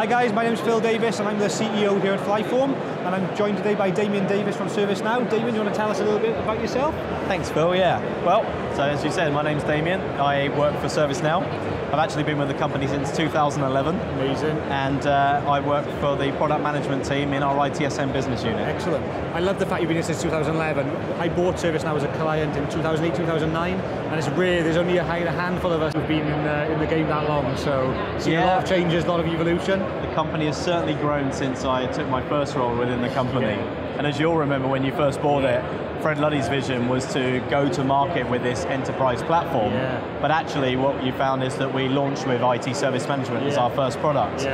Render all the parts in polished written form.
Hi guys, my name is Phil Davies and I'm the CEO here at FlyForm, and I'm joined today by Damien Davis from ServiceNow. Damien, you want to tell us a little bit about yourself? Thanks Phil, yeah. Well, so as you said, my name's Damien. I work for ServiceNow. I've actually been with the company since 2011. Amazing. And I work for the product management team in our ITSM business unit. Excellent. I love the fact you've been here since 2011. I bought ServiceNow as a client in 2008, 2009, and it's rare, there's only a handful of us who've been in the game that long, so seen a lot of changes, a lot of evolution. The company has certainly grown since I took my first role within the company. And as you'll remember when you first bought it, Fred Luddy's vision was to go to market with this enterprise platform, but actually what you found is that we launched with IT Service Management as our first product.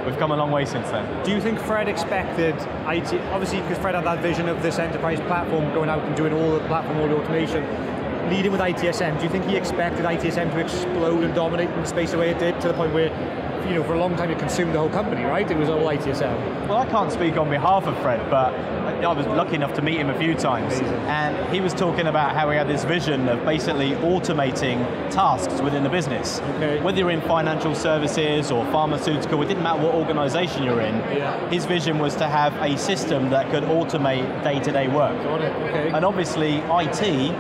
We've come a long way since then. Do you think Fred expected IT, obviously because Fred had that vision of this enterprise platform going out and doing all the platform, all the automation, leading with ITSM, do you think he expected ITSM to explode and dominate in the space the way it did, to the point where, you know, for a long time it consumed the whole company, right? It was all ITSM. Well, I can't speak on behalf of Fred, but I was lucky enough to meet him a few times. Amazing. And he was talking about how he had this vision of basically automating tasks within the business. Whether you're in financial services or pharmaceutical, it didn't matter what organization you're in, his vision was to have a system that could automate day-to-day work. Got it. And obviously IT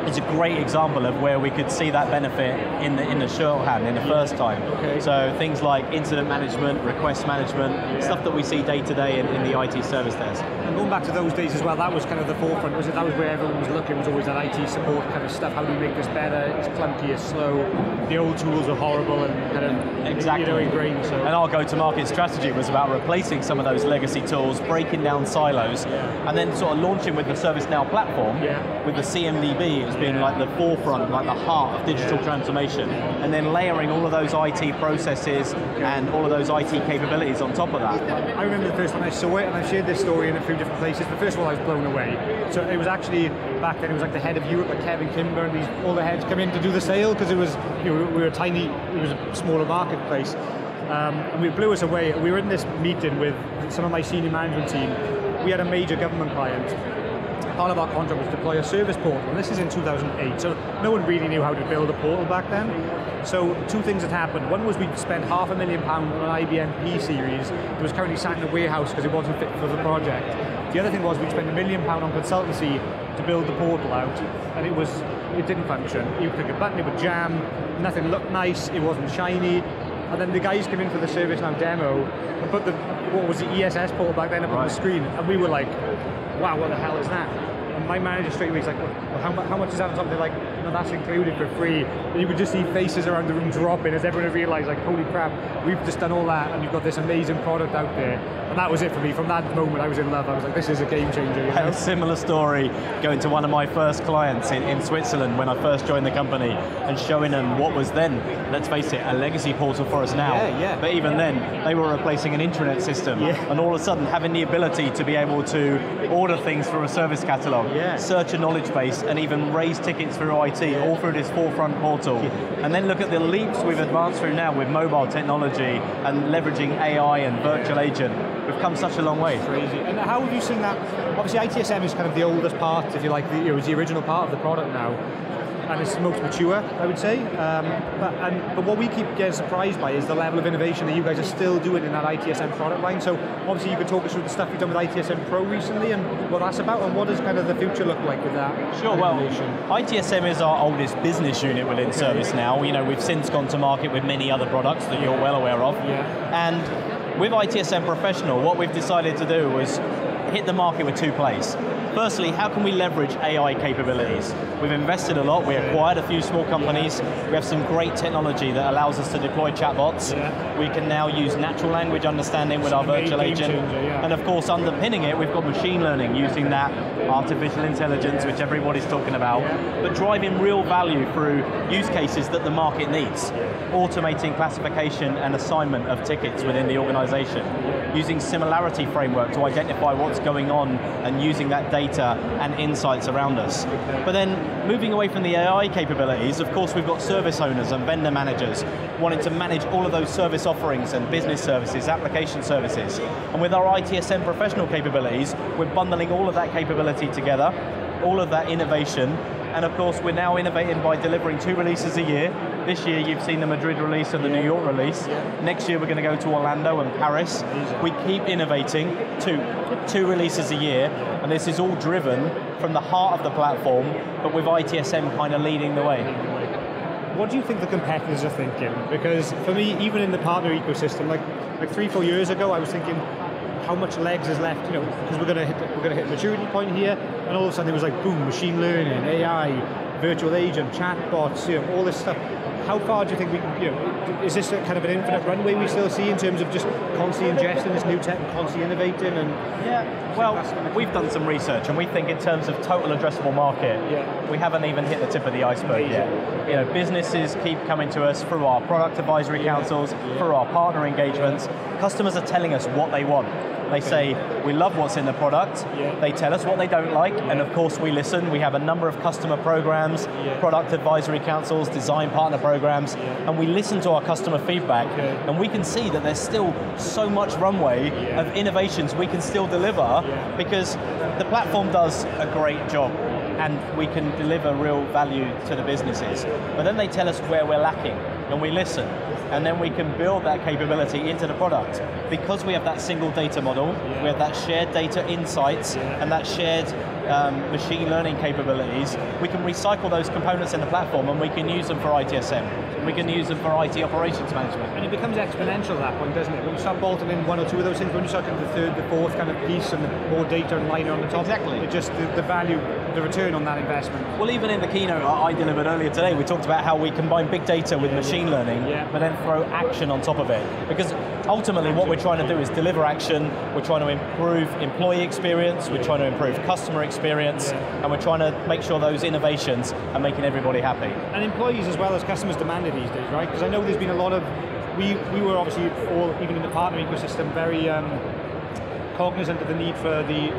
is a great example of where we could see that benefit in the shorthand, in the first time. So things like incident management, request management, stuff that we see day to day in the IT service desk. And going back to those days as well, that was kind of the forefront, was it? That was where everyone was looking, was always that IT support kind of stuff. How do we make this better? It's clunky, it's slow. The old tools are horrible and kind of, you know, ingrained. So. And our go-to-market strategy was about replacing some of those legacy tools, breaking down silos, and then sort of launching with the ServiceNow platform, with the CMDB as being like the forefront, like the heart of digital transformation, and then layering all of those IT processes and all of those IT capabilities on top of that. I remember the first time I saw it, and I've shared this story in a few different places, but first of all I was blown away. So it was actually, back then it was like the head of Europe, like Kevin Kimber, and all the heads come in to do the sale, because it was, you know, we were tiny, it was a smaller marketplace. And it blew us away. We were in this meeting with some of my senior management team. We had a major government client. Part of our contract was to deploy a service portal, and this is in 2008, so no one really knew how to build a portal back then. So two things had happened. One was we'd spent £500,000 on an IBM P series that was currently sat in a warehouse because it wasn't fit for the project. The other thing was we'd spent £1 million on consultancy to build the portal out, and it didn't function. You click a button, it would jam, nothing looked nice, it wasn't shiny. And then the guys came in for the ServiceNow demo and put what was the ESS portal back then up on the screen, and we were like, wow, what the hell is that? And my manager straight away was like, well, how much is that on top? They're like, no, that's included for free. And you could just see faces around the room dropping as everyone realized, like, holy crap, we've just done all that and you've got this amazing product out there. And that was it for me. From that moment, I was in love. I was like, this is a game changer. You know? I had a similar story going to one of my first clients in Switzerland when I first joined the company and showing them what was then, let's face it, a legacy portal for us now. But even then, they were replacing an intranet system. And all of a sudden, having the ability to be able to order things through a service catalog, search a knowledge base, and even raise tickets through IT, all through this forefront portal. And then look at the leaps we've advanced through now with mobile technology and leveraging AI and virtual agent. We've come such a long way. Crazy. And how have you seen that? Obviously ITSM is kind of the oldest part, if you like, it's the original part of the product now. And it's the most mature, I would say. But what we keep getting surprised by is the level of innovation that you guys are still doing in that ITSM product line. So obviously you could talk us through the stuff you've done with ITSM Pro recently and what that's about, and what does kind of the future look like with that? Sure, well, ITSM is our oldest business unit within ServiceNow. You know, we've since gone to market with many other products that you're well aware of. And with ITSM Professional, what we've decided to do was hit the market with two plays. Firstly, how can we leverage AI capabilities? We've invested a lot, we acquired a few small companies, we have some great technology that allows us to deploy chatbots. We can now use natural language understanding with our virtual agent. And of course, underpinning it, we've got machine learning, using that artificial intelligence, which everybody's talking about, but driving real value through use cases that the market needs. Automating classification and assignment of tickets within the organization. Using similarity framework to identify what's going on and using that data and insights around us. But then moving away from the AI capabilities, of course we've got service owners and vendor managers wanting to manage all of those service offerings and business services, application services. And with our ITSM Professional capabilities, we're bundling all of that capability together, all of that innovation, and of course we're now innovating by delivering 2 releases a year, This year you've seen the Madrid release and the New York release. Next year we're going to go to Orlando and Paris. We keep innovating, two releases a year, and this is all driven from the heart of the platform, but with ITSM kind of leading the way. What do you think the competitors are thinking? Because for me, even in the partner ecosystem, like 3-4 years ago, I was thinking, how much legs is left? Because we're going to hit a maturity point here, and all of a sudden it was like boom, machine learning, AI, virtual agent, chatbots, all this stuff. How far do you think we can, is this a kind of an infinite runway we still see in terms of just constantly ingesting this new tech and constantly innovating? And well, we've done some research, and we think in terms of total addressable market, we haven't even hit the tip of the iceberg yet. Businesses keep coming to us through our product advisory councils, through our partner engagements. Customers are telling us what they want. They say, we love what's in the product. They tell us what they don't like, and of course we listen. We have a number of customer programs, product advisory councils, design partner programs, and we listen to our customer feedback, and we can see that there's still so much runway of innovations we can still deliver, because the platform does a great job, and we can deliver real value to the businesses. But then they tell us where we're lacking, and we listen. And then we can build that capability into the product. Because we have that single data model, we have that shared data insights, and that shared machine learning capabilities, we can recycle those components in the platform, and we can use them for ITSM. We can use them for IT operations management. And it becomes exponential at that point, doesn't it? When you start bolting in one or two of those things, when you start getting the third, the fourth kind of piece, and the more data and liner on the top, exactly. It just, the value, the return on that investment. Well, even in the keynote I delivered earlier today, we talked about how we combine big data with machine learning, but then throw action on top of it. Because ultimately what we're trying to do is deliver action, we're trying to improve employee experience, we're trying to improve customer experience, and we're trying to make sure those innovations are making everybody happy. And employees as well as customers demand it these days, right? Because I know there's been a lot of, we were obviously all, even in the partner ecosystem, very cognizant of the need for the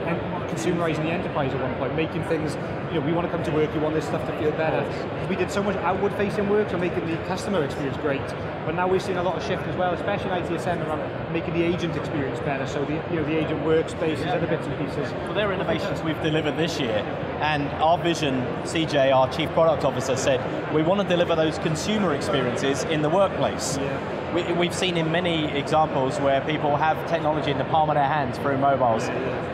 consumerizing the enterprise at one point, making things, we want to come to work, you want this stuff to feel better. We did so much outward-facing work, so making the customer experience great. But now we're seeing a lot of shift as well, especially in ITSM, around making the agent experience better. So the agent workspaces, other bits and pieces. Well, they're innovations we've delivered this year, and our vision, CJ, our Chief Product Officer, said we want to deliver those consumer experiences in the workplace. We've seen in many examples where people have technology in the palm of their hands through mobiles.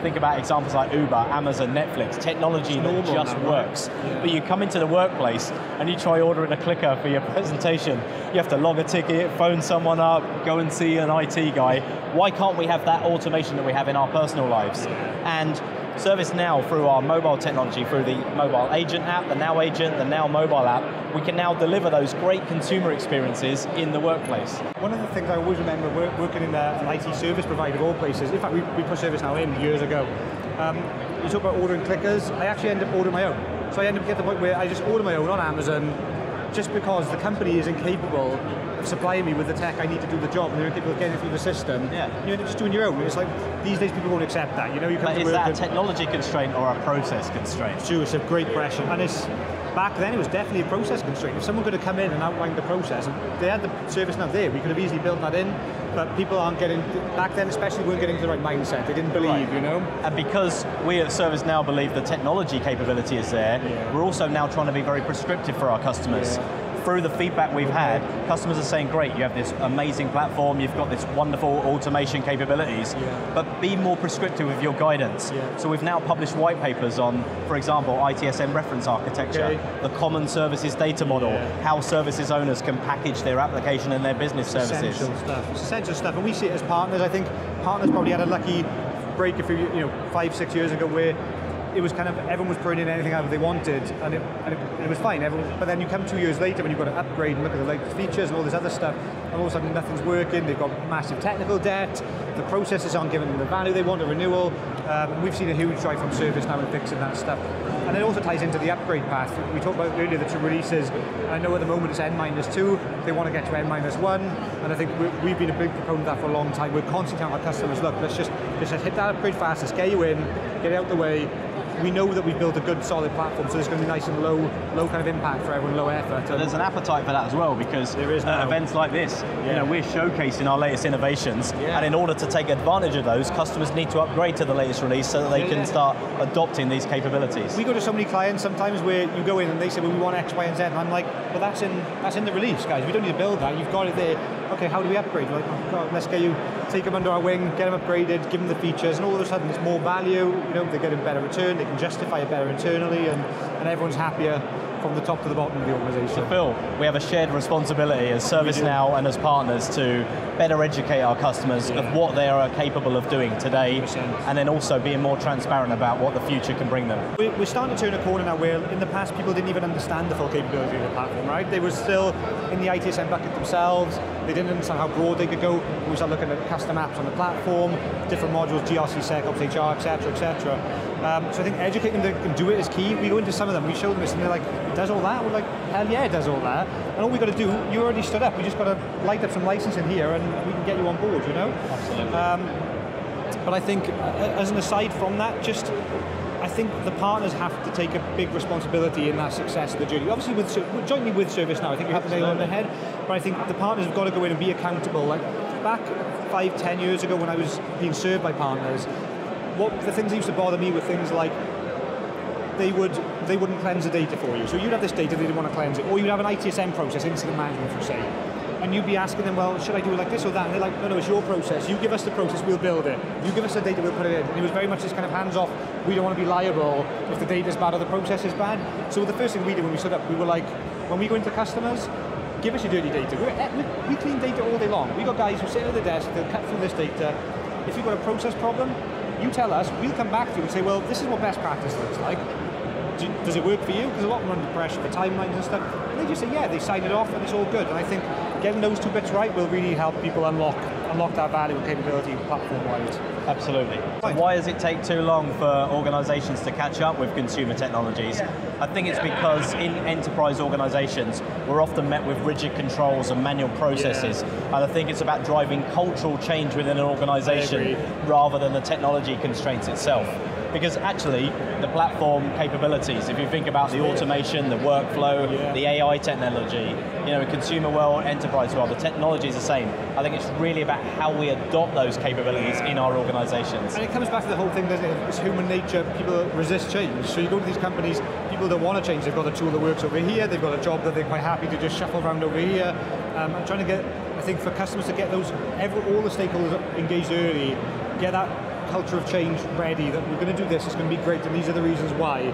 Think about examples like Uber, Amazon, Netflix, technology that just works. But you come into the workplace and you try ordering a clicker for your presentation. You have to log a ticket, phone someone up, go and see an IT guy. Why can't we have that automation that we have in our personal lives? And ServiceNow, through our mobile technology, through the mobile agent app, the Now agent, the Now mobile app, we can now deliver those great consumer experiences in the workplace. One of the things I always remember working in an IT service provider of all places, in fact we put ServiceNow in years ago, you talk about ordering clickers, I actually ended up ordering my own. So I ended up getting to the point where I just order my own on Amazon, just because the company is incapable of supplying me with the tech I need to do the job, and they're incapable of getting it through the system. You end up just doing your own. It's like, these days people won't accept that. You come to is work that a technology constraint or a process constraint? It's true, it's a great question. And back then it was definitely a process constraint. If someone could have come in and outlined the process, and they had the ServiceNow there, we could have easily built that in, but people aren't getting, back then especially, weren't getting to the right mindset. They didn't believe, And because we at ServiceNow believe the technology capability is there, we're also now trying to be very prescriptive for our customers. Through the feedback we've had, customers are saying, great, you have this amazing platform, you've got this wonderful automation capabilities, but be more prescriptive with your guidance. So we've now published white papers on, for example, ITSM reference architecture, the common services data model, how services owners can package their application and their business services. Essential stuff. It's essential stuff, and we see it as partners. I think partners probably had a lucky break a few, 5-6 years ago, where it was kind of, everyone was putting in anything out that they wanted, and it was fine. But then you come 2 years later when you've got to upgrade and look at the latest features and all this other stuff, and all of a sudden nothing's working, they've got massive technical debt, the processes aren't giving them the value they want, a renewal. We've seen a huge drive from ServiceNow in fixing that stuff. And it also ties into the upgrade path. We talked about earlier the 2 releases. I know at the moment it's N-2, they want to get to N-1, and I think we've been a big proponent of that for a long time. We're constantly telling our customers, look, let's just hit that upgrade fast, let's get you in, get it out the way, we know that we've built a good solid platform, so it's going to be nice and low kind of impact for everyone, low effort. But there's an appetite for that as well, because there is events like this, we're showcasing our latest innovations, and in order to take advantage of those, customers need to upgrade to the latest release so that they can start adopting these capabilities. We go to so many clients sometimes where you go in and they say, well, we want X, Y, and Z, and I'm like, well, that's in the release, guys. We don't need to build that. You've got it there. Okay, how do we upgrade? We're like, oh God, let's take them under our wing, get them upgraded, give them the features, and all of a sudden it's more value. They're getting better return. They can justify it better internally, and everyone's happier from the top to the bottom of the organization. So Phil, we have a shared responsibility as ServiceNow and as partners to better educate our customers of what they are capable of doing today, 100%. And then also being more transparent about what the future can bring them. We're starting to turn a corner now where in the past people didn't even understand the full capability of the platform, right? They were still in the ITSM bucket themselves. They didn't understand how broad they could go. We start looking at custom apps on the platform, different modules, GRC, SecOps, HR, etc., etc. So I think educating them to do it is key. We go into some of them, we show them this, and they're like, it does all that? We're like, hell yeah, it does all that. And all we got to do, you already stood up, we just got to light up some licensing here and we can get you on board, Absolutely. But I think, as an aside from that, I think the partners have to take a big responsibility in that success of the journey. Obviously, jointly with ServiceNow, I think you have the nail on the head, but I think the partners have got to go in and be accountable. Like back 5-10 years ago when I was being served by partners, the things that used to bother me were things like they wouldn't cleanse the data for you. So you'd have this data, they didn't want to cleanse it, or you'd have an ITSM process, incident management for say, and you'd be asking them, well, should I do it like this or that? And they're like, no, it's your process. You give us the process, we'll build it. You give us the data, we'll put it in. And it was very much this kind of hands-off, we don't want to be liable if the data's bad or the process is bad. So the first thing we did when we stood up, we were like, when we go into customers, give us your dirty data. We clean data all day long. We got guys who sit at the desk, they'll cut through this data. If you've got a process problem, you tell us, we'll come back to you and say, well, this is what best practice looks like. Does it work for you? Because a lot of them are under pressure for timelines and stuff. And they just say, yeah, they sign it off and it's all good. And I think getting those two bits right will really help people unlock that value and capability platform-wide. Absolutely. So why does it take too long for organizations to catch up with consumer technologies? I think it's because in enterprise organizations, we're often met with rigid controls and manual processes. And I think it's about driving cultural change within an organization rather than the technology constraints itself. Because actually, the platform capabilities, if you think about the automation, the workflow, the AI technology, consumer world, enterprise world, the technology is the same. I think it's really about how we adopt those capabilities in our organizations. And it comes back to the whole thing, doesn't it? It's human nature, people resist change. So you go to these companies, people don't want to change, they've got a tool that works over here, they've got a job that they're quite happy to just shuffle around over here. I'm trying to get, I think for customers to get those, all the stakeholders engaged early, get that culture of change ready, that we're going to do this, it's going to be great, and these are the reasons why.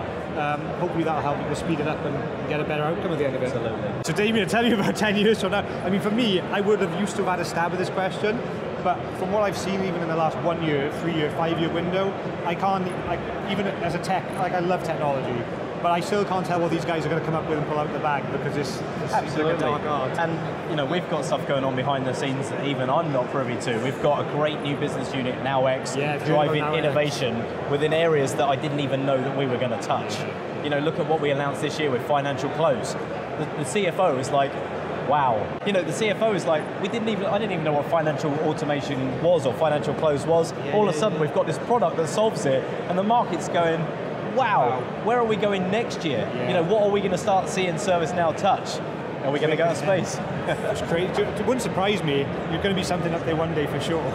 Hopefully that'll help people speed it up and get a better outcome at the end of it. Absolutely. So Damien, to tell you about 10 years from now, I mean for me, I would have used to have had a stab at this question, but from what I've seen even in the last 1 year, 3 year, 5 year window, even as a tech, I love technology, but I still can't tell what these guys are going to come up with and pull out the bag because it's like a dark art. And we've got stuff going on behind the scenes that even I'm not privy to. We've got a great new business unit, NowX, driving innovation within areas that I didn't even know that we were going to touch. Look at what we announced this year with financial close. The CFO is like, wow. The CFO is like, I didn't even know what financial automation was or financial close was. All of a sudden we've got this product that solves it, and the market's going, wow, where are we going next year? What are we going to start seeing ServiceNow touch? Are we going to go to space? That's crazy. It wouldn't surprise me. You're going to be something up there one day for sure.